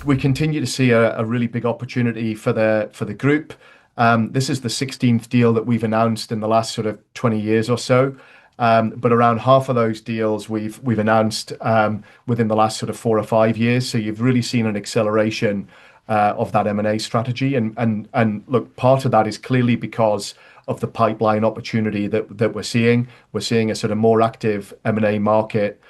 we continue to see a really big opportunity for the group. This is the 16th deal that we've announced in the last sort of 20 years or so. But around half of those deals we've announced within the last sort of 4 or 5 years. So you've really seen an acceleration of that M&A strategy. And look, part of that is clearly because of the pipeline opportunity that we're seeing. We're seeing a sort of more active M&A market.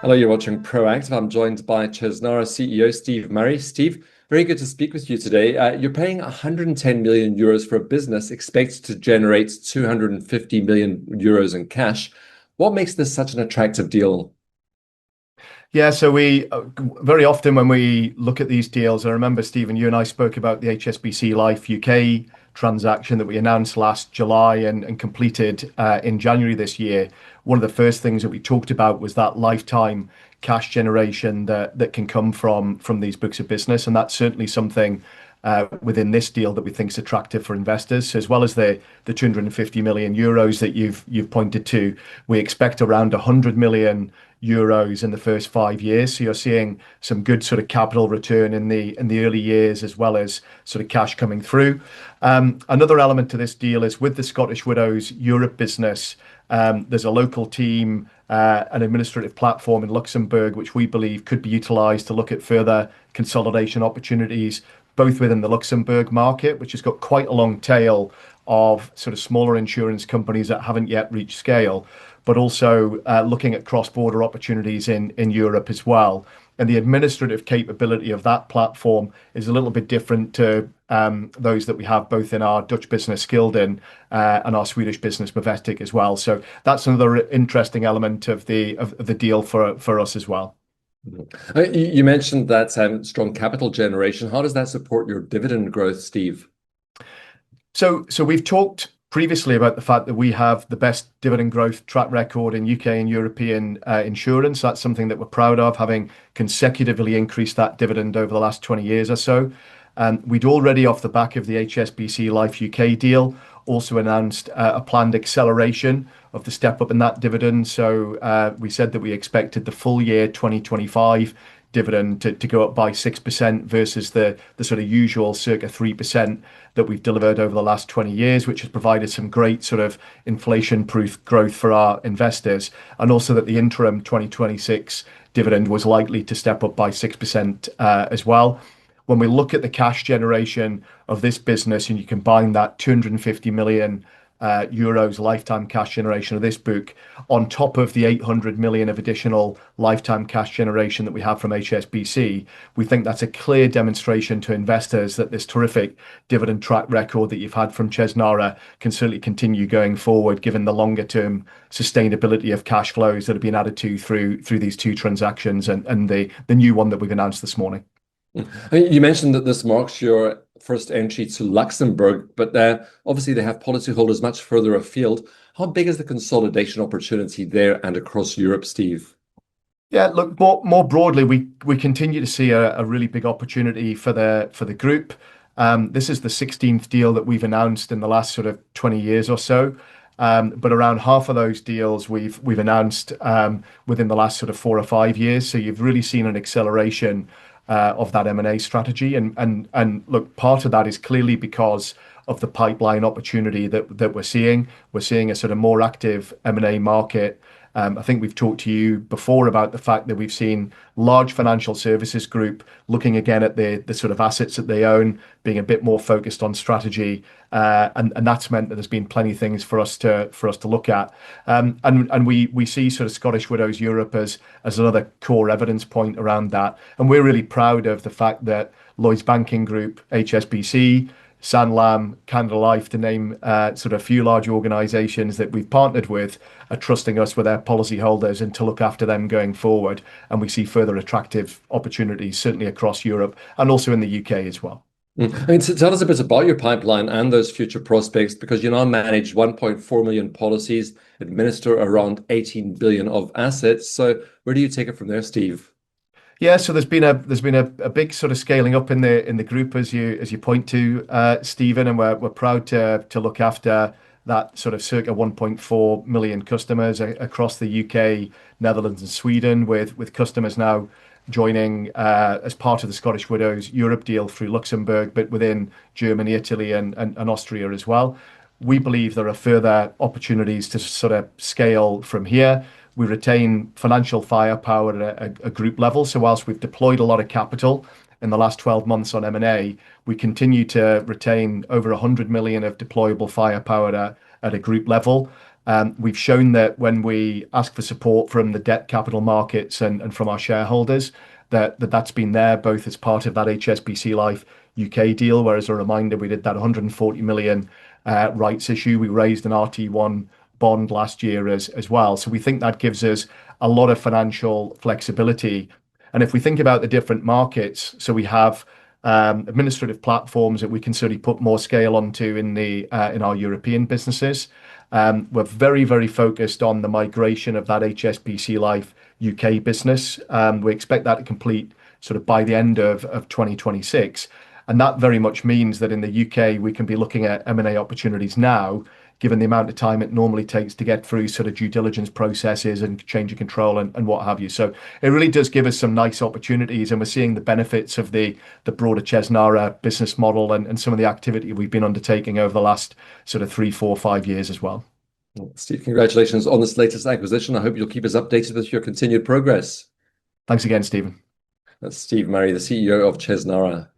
Hello, you're watching Proactive. I'm joined by Chesnara CEO Steve Murray. Steve, very good to speak with you today. You're paying 110 million euros for a business expected to generate 250 million euros in cash. What makes this such an attractive deal? Yeah, so we very often when we look at these deals, I remember, Stephen, you and I spoke about the HSBC Life UK transaction that we announced last July and completed in January this year. One of the first things that we talked about was that lifetime cash generation that can come from these books of business. And that's certainly something within this deal that we think is attractive for investors. So as well as the 250 million euros that you've pointed to, we expect around 100 million euros in the first 5 years. So you're seeing some good sort of capital return in the early years, as well as sort of cash coming through. Another element to this deal is with the Scottish Widows Europe business. There's a local team, an administrative platform in Luxembourg, which we believe could be utilized to look at further consolidation opportunities, both within the Luxembourg market, which has got quite a long tail of sort of smaller insurance companies that haven't yet reached scale, but also looking at cross-border opportunities in Europe as well. And the administrative capability of that platform is a little bit different to those that we have both in our Dutch business, Skilden, and our Swedish business, Movestic, as well. So that's another interesting element of the deal for us as well. You mentioned that strong capital generation. How does that support your dividend growth, Steve? So we've talked previously about the fact that we have the best dividend growth track record in UK and European insurance. That's something that we're proud of, having consecutively increased that dividend over the last 20 years or so. We'd already, off the back of the HSBC Life UK deal, also announced a planned acceleration of the step up in that dividend. So we said that we expected the full year 2025 dividend to go up by 6% versus the sort of usual circa 3% that we've delivered over the last 20 years, which has provided some great sort of inflation-proof growth for our investors. And also that the interim 2026 dividend was likely to step up by 6% as well. When we look at the cash generation of this business and you combine that 250 million euros lifetime cash generation of this book on top of the 800 million of additional lifetime cash generation that we have from HSBC, we think that's a clear demonstration to investors that this terrific dividend track record that you've had from Chesnara can certainly continue going forward, given the longer term sustainability of cash flows that have been added to through these two transactions and the new one that we've announced this morning. You mentioned that this marks your first entry to Luxembourg, but obviously they have policyholders much further afield. How big is the consolidation opportunity there and across Europe, Steve? Yeah, look, more broadly, we continue to see a really big opportunity for the group. This is the 16th deal that we've announced in the last sort of 20 years or so. But around half of those deals we've announced within the last sort of 4 or 5 years. So you've really seen an acceleration of that M&A strategy. And look, part of that is clearly because of the pipeline opportunity that we're seeing. We're seeing a sort of more active M&A market. I think we've talked to you before about the fact that we've seen large financial services group looking again at the sort of assets that they own, being a bit more focused on strategy, and that's meant that there's been plenty of things for us to look at, and we see sort of Scottish Widows Europe as another core evidence point around that, and we're really proud of the fact that Lloyds Banking Group, HSBC, Sanlam, Canada Life, to name sort of a few large organisations that we've partnered with, are trusting us with their policyholders and to look after them going forward. And we see further attractive opportunities, certainly across Europe and also in the UK as well. I mean, tell us a bit about your pipeline and those future prospects, because you now manage 1.4 million policies, administer around 18 billion of assets. So where do you take it from there, Steve? Yeah, so there's been a big sort of scaling up in the group as you point to, Stephen, and we're proud to look after that sort of circa 1.4 million customers across the UK, Netherlands, and Sweden, with customers now joining as part of the Scottish Widows Europe deal through Luxembourg, but within Germany, Italy, and Austria as well. We believe there are further opportunities to sort of scale from here. We retain financial firepower at a group level. So whilst we've deployed a lot of capital in the last 12 months on M&A, we continue to retain over 100 million of deployable firepower at a group level. We've shown that when we ask for support from the debt capital markets and from our shareholders, that's been there both as part of that HSBC Life UK deal, where, as a reminder, we did that 140 million rights issue. We raised an RT1 bond last year as well. So we think that gives us a lot of financial flexibility. And if we think about the different markets, so we have administrative platforms that we can certainly put more scale onto in our European businesses. We're very, very focused on the migration of that HSBC Life UK business. We expect that to complete sort of by the end of 2026. And that very much means that in the UK, we can be looking at M&A opportunities now, given the amount of time it normally takes to get through sort of due diligence processes and change of control and what have you. So it really does give us some nice opportunities, and we're seeing the benefits of the broader Chesnara business model and some of the activity we've been undertaking over the last sort of 3, 4, 5 years as well. Steve, congratulations on this latest acquisition. I hope you'll keep us updated with your continued progress. Thanks again, Stephen. That's Steve Murray, the CEO of Chesnara.